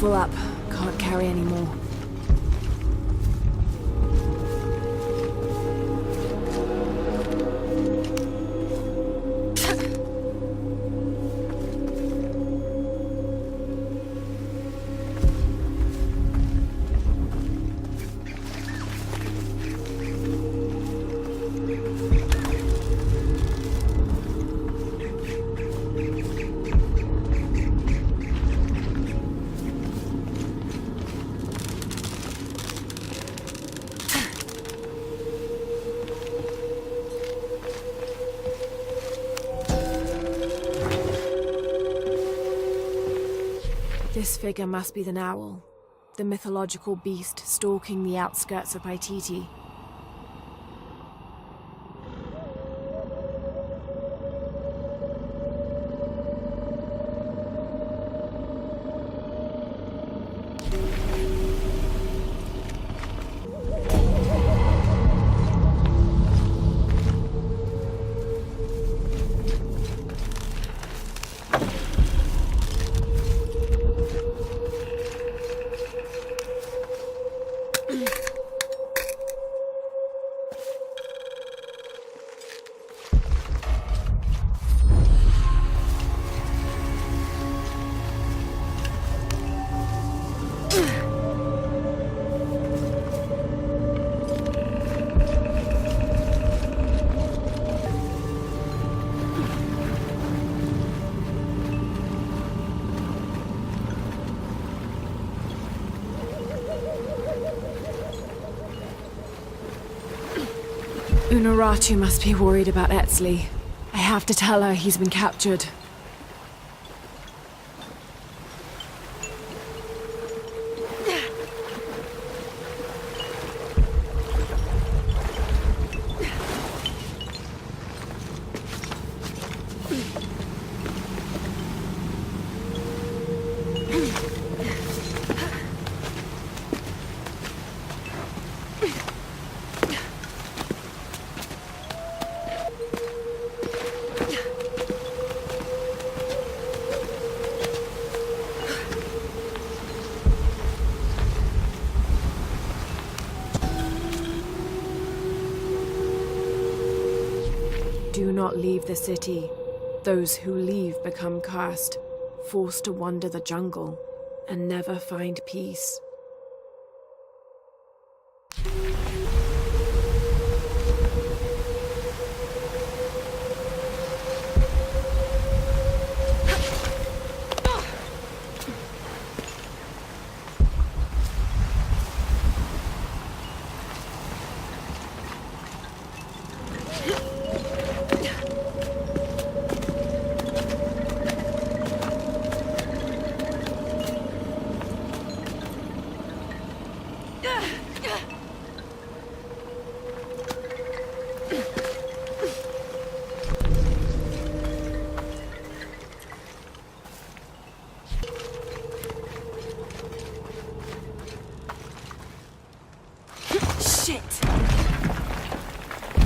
full up. Can't carry any more. This figure must be the owl, the mythological beast stalking the outskirts of Paititi. Unuratu must be worried about Etzli. I have to tell her he's been captured. Do not leave the city. Those who leave become cursed, forced to wander the jungle, and never find peace.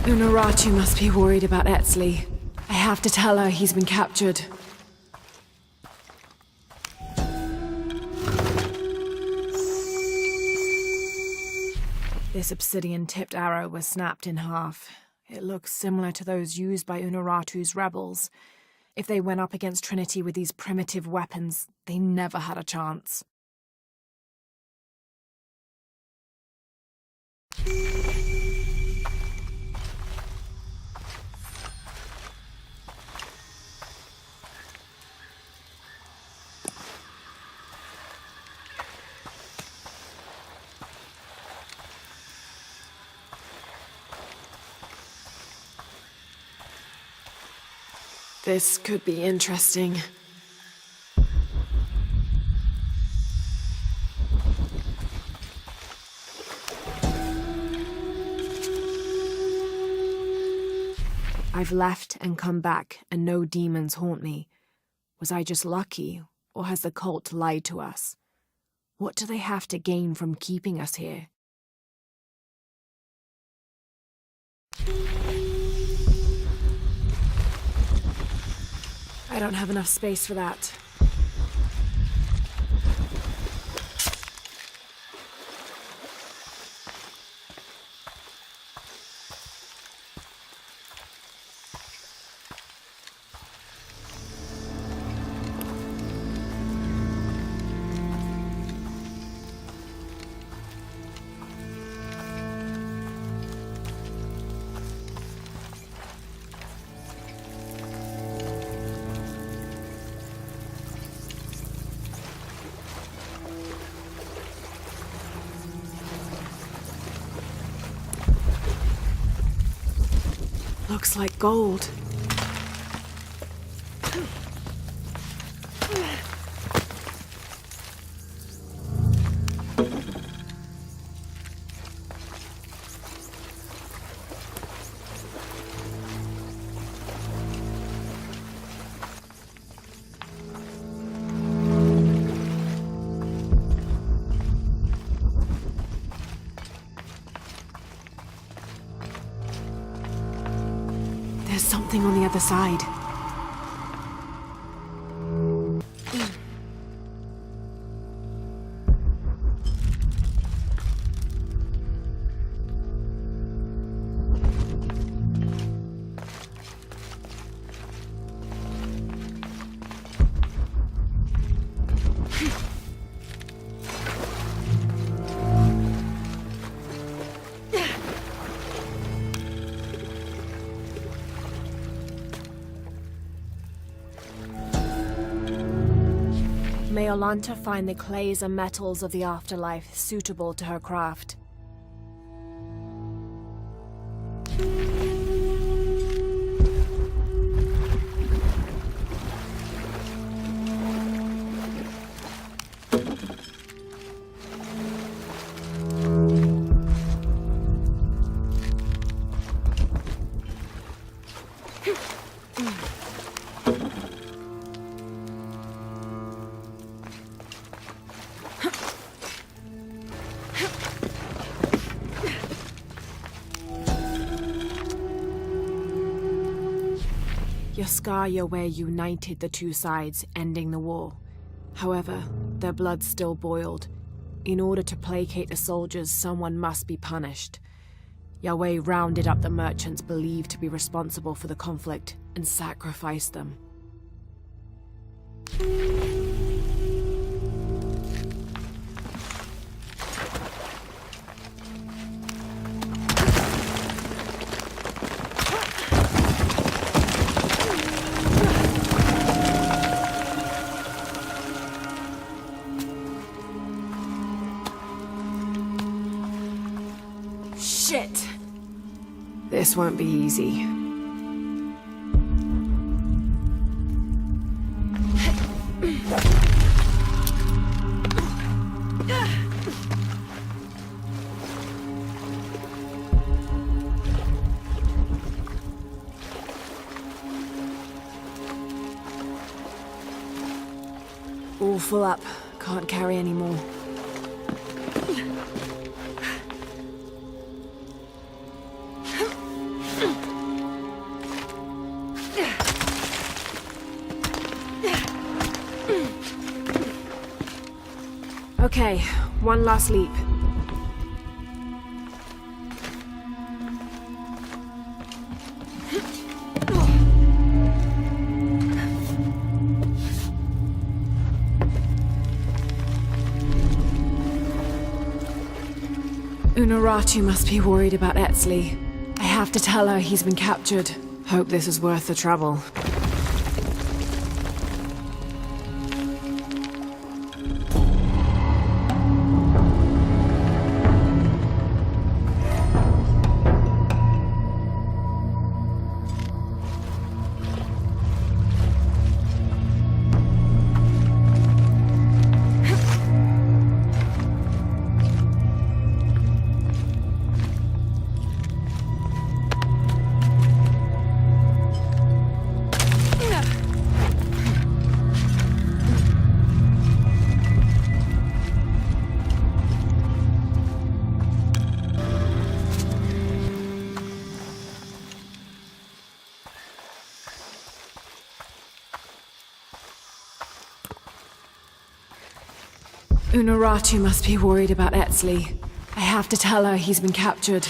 Unuratu must be worried about Etzli. I have to tell her he's been captured. This obsidian-tipped arrow was snapped in half. It looks similar to those used by Unuratu's rebels. If they went up against Trinity with these primitive weapons, they never had a chance. This could be interesting. I've left and come back, and no demons haunt me. Was I just lucky, or has the cult lied to us? What do they have to gain from keeping us here? I don't have enough space for that. Looks like gold. There's something on the other side. May Olanta find the clays and metals of the afterlife suitable to her craft. Yaskaya united the two sides, ending the war. However, their blood still boiled. In order to placate the soldiers, someone must be punished. Yahweh rounded up the merchants believed to be responsible for the conflict and sacrificed them. Shit! This won't be easy. All full up. Can't carry any more. Okay, one last leap. Unuratu must be worried about Etzli. I have to tell her he's been captured. Hope this is worth the trouble. Unuratu must be worried about Etzli. I have to tell her he's been captured.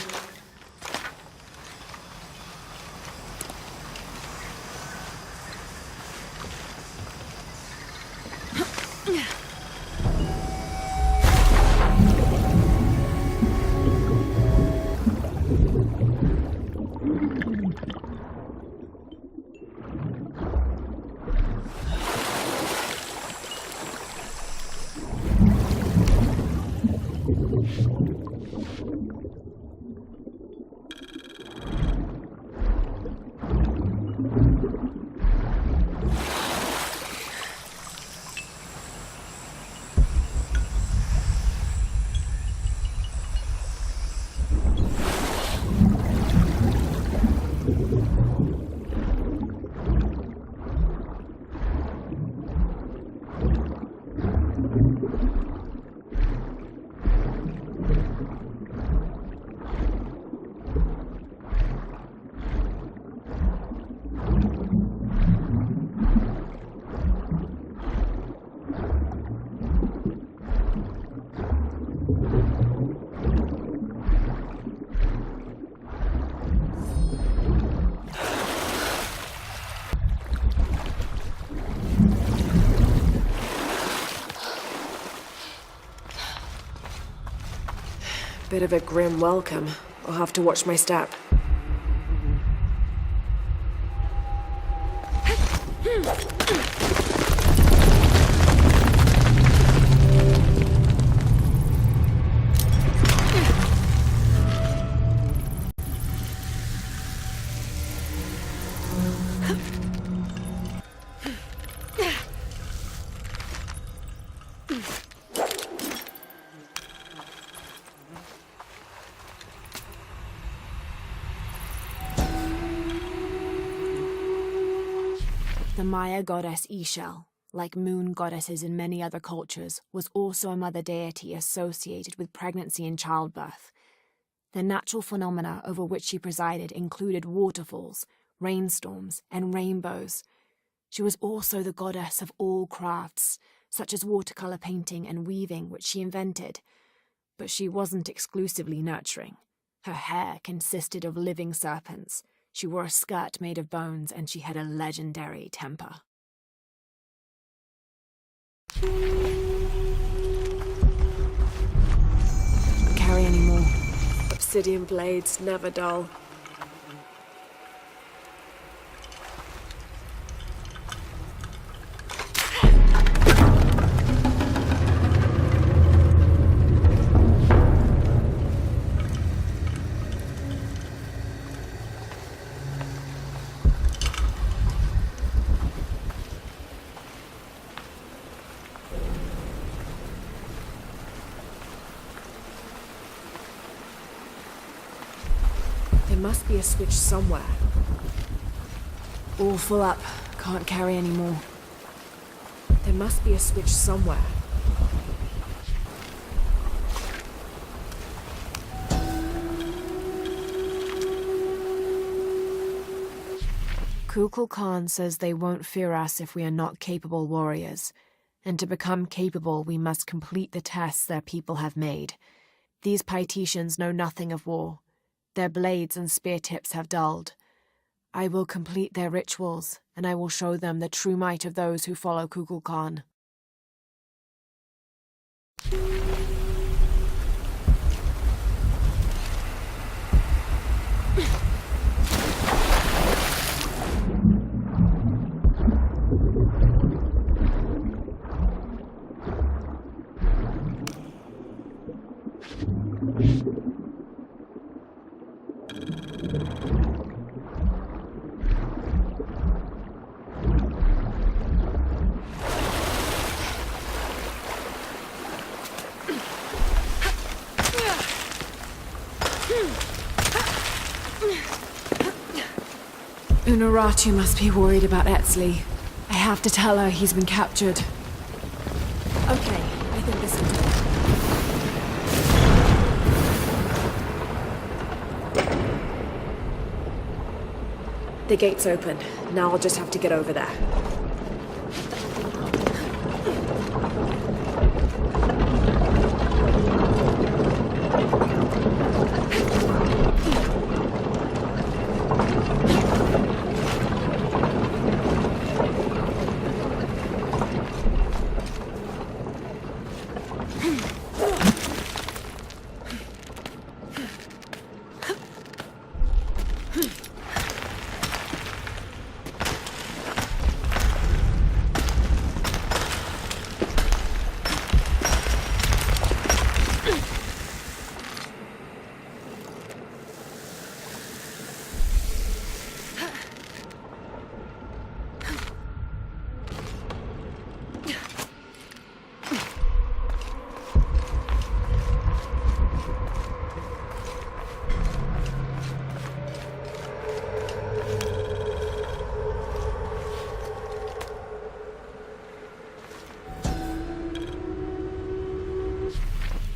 Bit of a grim welcome. I'll have to watch my step. The Maya goddess Ishel, like moon goddesses in many other cultures, was also a mother deity associated with pregnancy and childbirth. The natural phenomena over which she presided included waterfalls, rainstorms, and rainbows. She was also the goddess of all crafts, such as watercolor painting and weaving, which she invented. But she wasn't exclusively nurturing. Her hair consisted of living serpents. She wore a skirt made of bones, and she had a legendary temper. Can't carry any more. Obsidian blades, never dull. There must be a switch somewhere. All full up. Can't carry any more. There must be a switch somewhere. Kukulkan says they won't fear us if we are not capable warriors. And to become capable, we must complete the tests their people have made. These Paititians know nothing of war. Their blades and spear tips have dulled. I will complete their rituals, and I will show them the true might of those who follow Kukulkan. Unuratu must be worried about Etzli. I have to tell her he's been captured. Okay, I think this will do. The gate's open. Now I'll just have to get over there.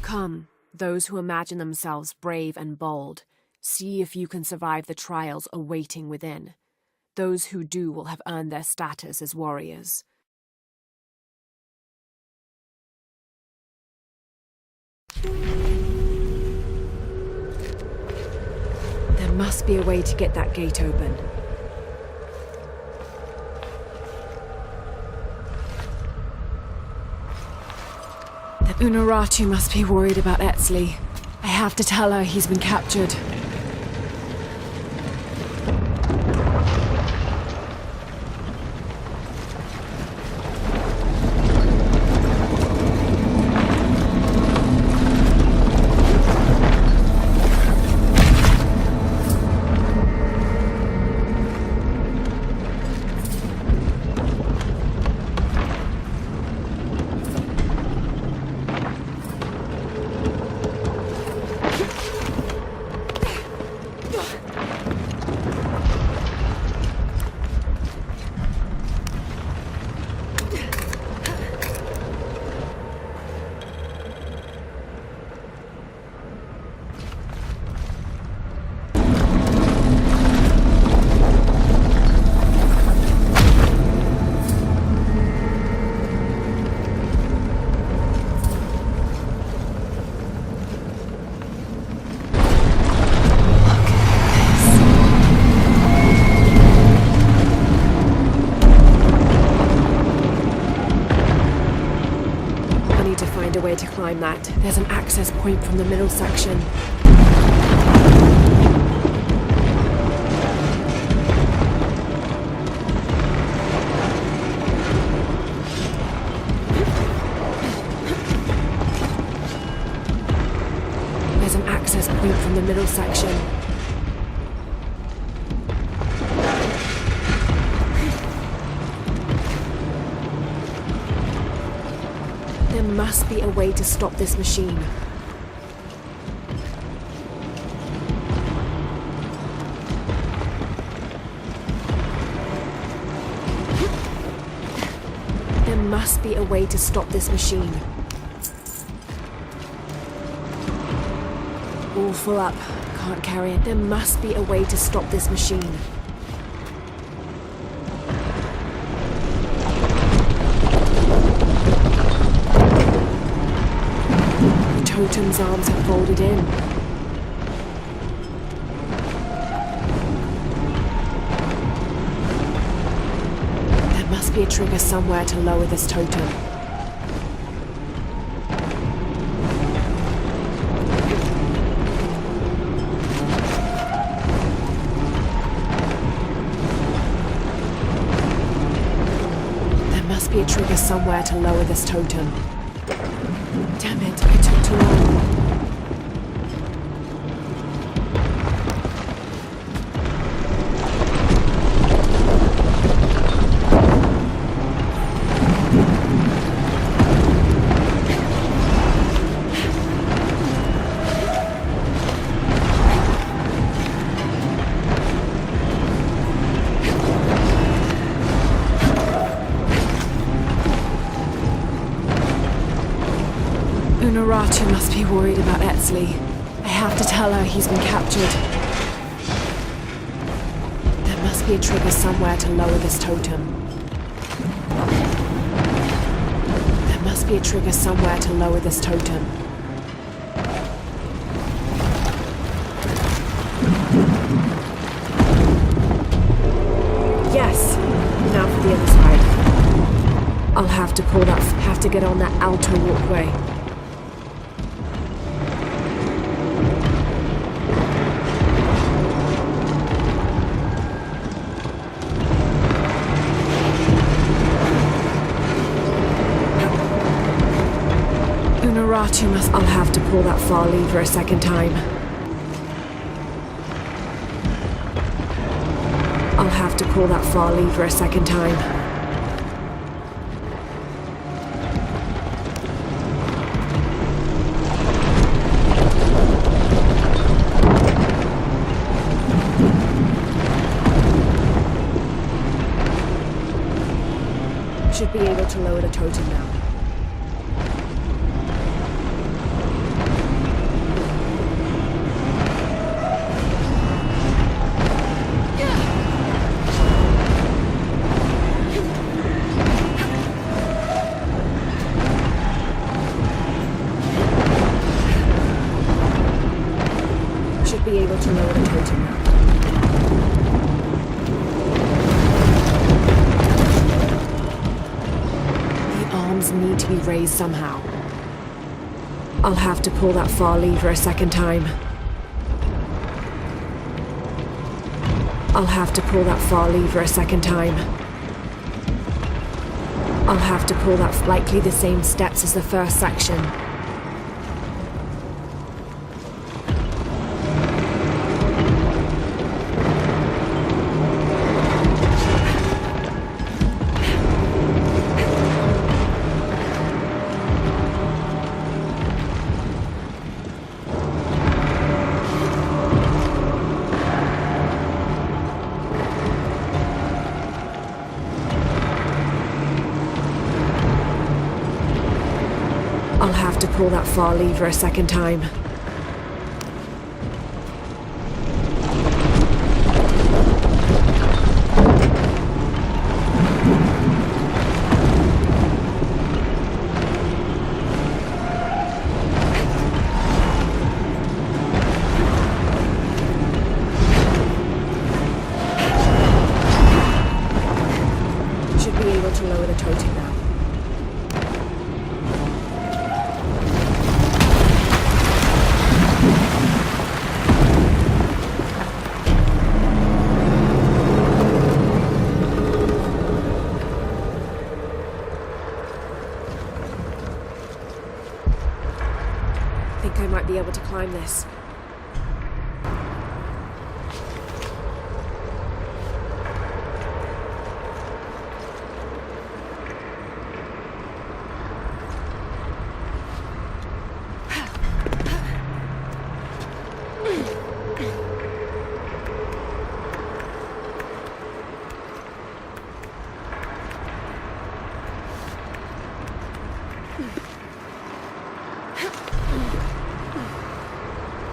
Come, those who imagine themselves brave and bold, see if you can survive the trials awaiting within. Those who do will have earned their status as warriors. There must be a way to get that gate open. The Unuratu must be worried about Etzli. I have to tell her he's been captured. A way to climb that. There's an access point from the middle section. There's an access point from the middle section. There must be a way to stop this machine. There must be a way to stop this machine. All full up. Can't carry it. There must be a way to stop this machine. Totem's arms have folded in. There must be a trigger somewhere to lower this totem. There must be a trigger somewhere to lower this totem. Damn it, it took too long. Unuratu must be worried about Etzli. I have to tell her he's been captured. There must be a trigger somewhere to lower this totem. There must be a trigger somewhere to lower this totem. Yes! Now for the other side. I'll have to pull that, have to get on that outer walkway. I'll have to pull that far lever a second time. I'll have to pull that far lever a second time. Should be able to lower the totem now. be able to lower the totem now. The arms need to be raised somehow. I'll have to pull that far lever a second time. I'll have to pull that far lever a second time. I'll have to pull that likely the same steps as the first section. I'll have to pull that far lever a second time. Should be able to lower the totem now. I think I might be able to climb this.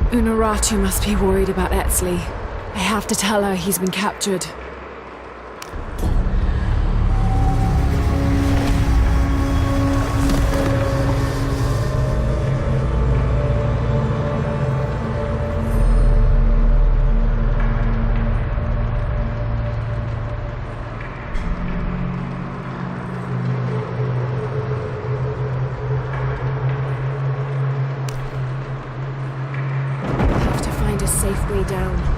Unuratu must be worried about Etzli. I have to tell her he's been captured. Safe way down.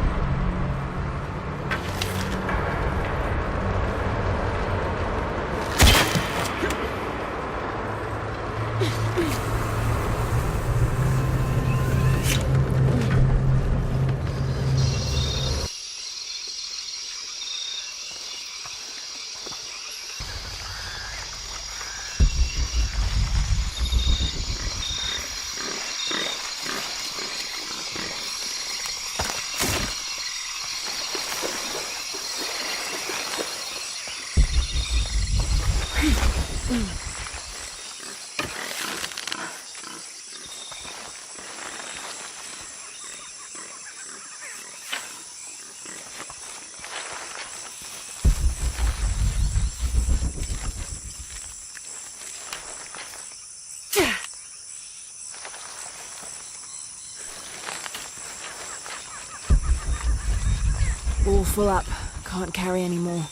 All full up. Can't carry any more.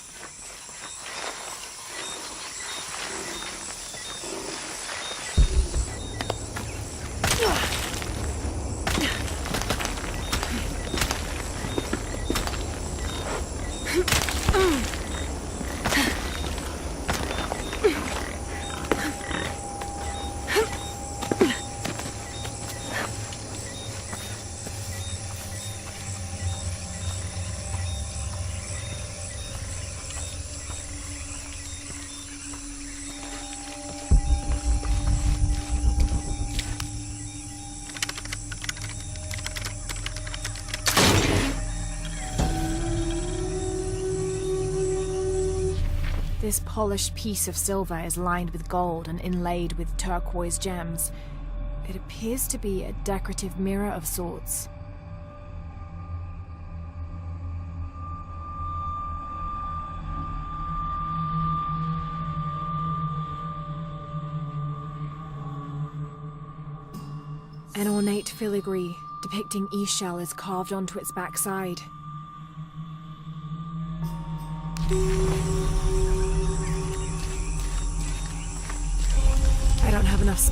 This polished piece of silver is lined with gold and inlaid with turquoise gems. It appears to be a decorative mirror of sorts. An ornate filigree depicting Ishel is carved onto its backside. I don't have enough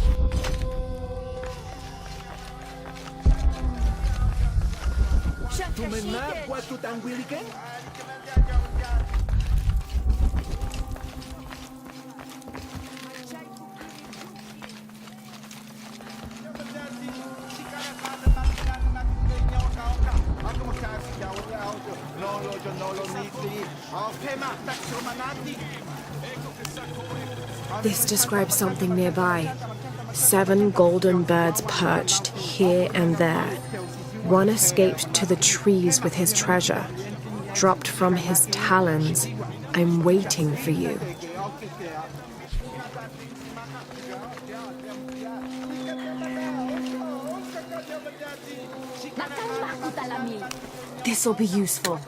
This describes something nearby. 7 golden birds perched here and there. One escaped to the trees with his treasure. Dropped from his talons. I'm waiting for you. This'll be useful.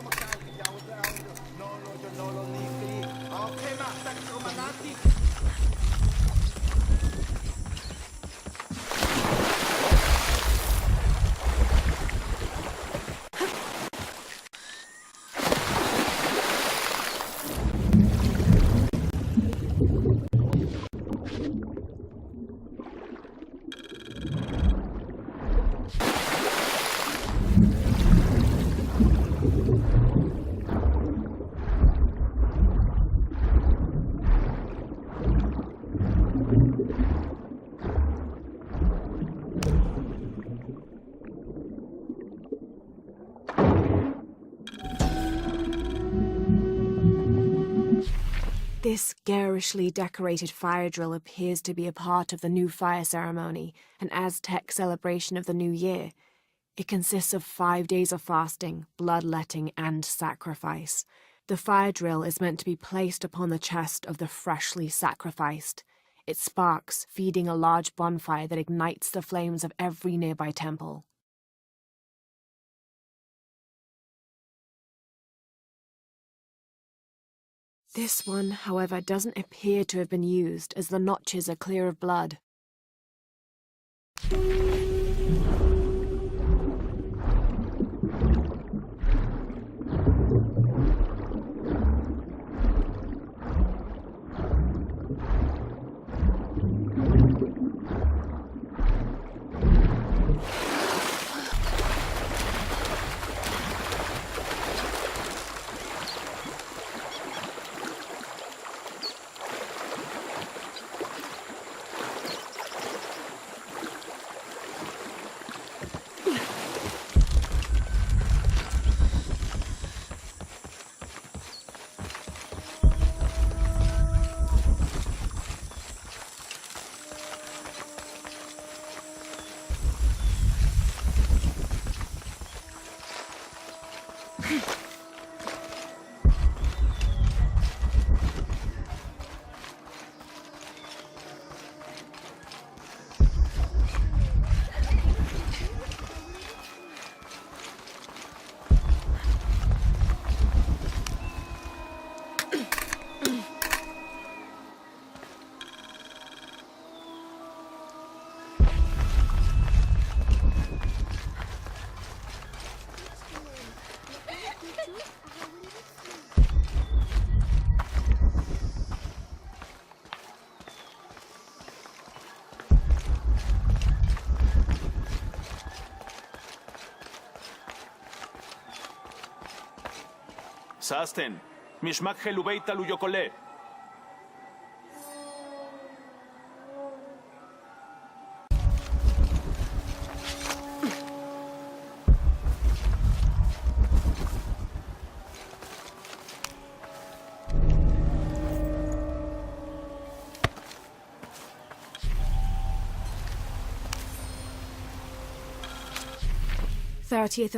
This garishly decorated fire drill appears to be a part of the new fire ceremony, an Aztec celebration of the new year. It consists of 5 days of fasting, bloodletting, and sacrifice. The fire drill is meant to be placed upon the chest of the freshly sacrificed. It sparks, feeding a large bonfire that ignites the flames of every nearby temple. This one, however, doesn't appear to have been used, as the notches are clear of blood. Sasten, Mishmak Helubeita Luyokole.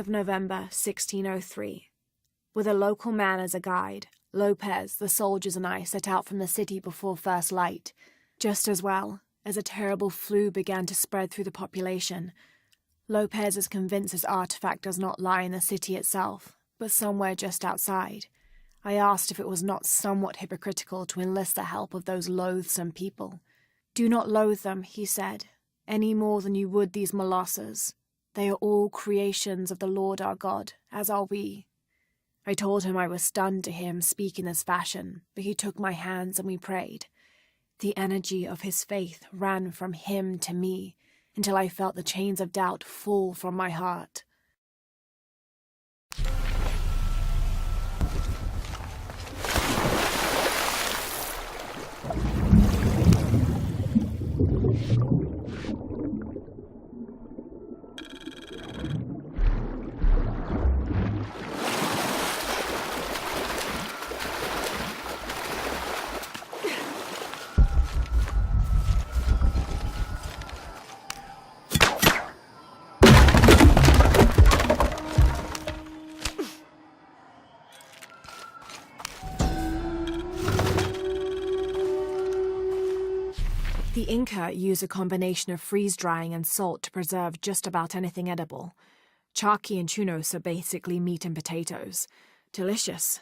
November 1603. With a local man as a guide, Lopez, the soldiers, and I set out from the city before first light, just as well as a terrible flu began to spread through the population. Lopez is convinced his artifact does not lie in the city itself, but somewhere just outside. I asked if it was not somewhat hypocritical to enlist the help of those loathsome people. "Do not loathe them," he said, "any more than you would these molosses. They are all creations of the Lord our God, as are we. I told him I was stunned to hear him speak in this fashion, but he took my hands and we prayed. The energy of his faith ran from him to me until I felt the chains of doubt fall from my heart. The Inca used a combination of freeze-drying and salt to preserve just about anything edible. Charqui and chunos are basically meat and potatoes. Delicious.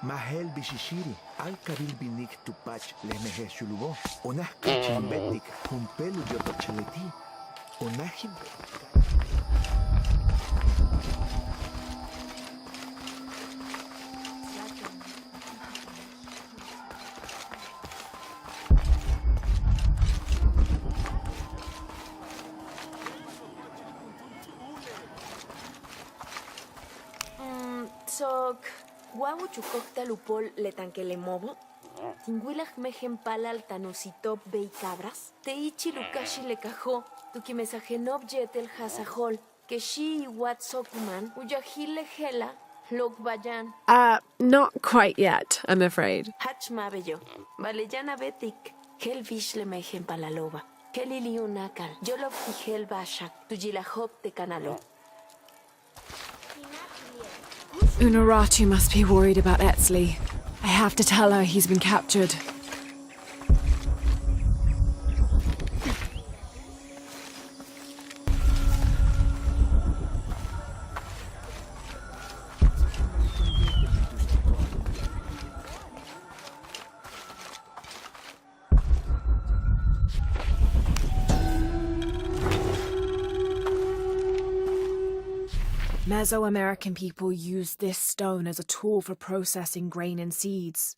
Mahel bishishiri, al kabil binik tupach lemehe shulubo, onah kachimbetik, humpelu yotocheleti, onahim. Sok, guau chukokta lupol letanque le mobo, tinguilaj mejen palal tanusitop bei cabras, teichi lukashi le cajó, tuki mensajenop yetel hasajol, que shi wat sokuman, uyahile hela, lok bayan. Not quite yet, I'm afraid. Hach mabello, valeyana betik, hel vish le mejen palaloba, helili unakal, yolop hel bashak, tujilahop te canalo. Unuratu must be worried about Etzli. I have to tell her he's been captured. Mesoamerican people used this stone as a tool for processing grain and seeds.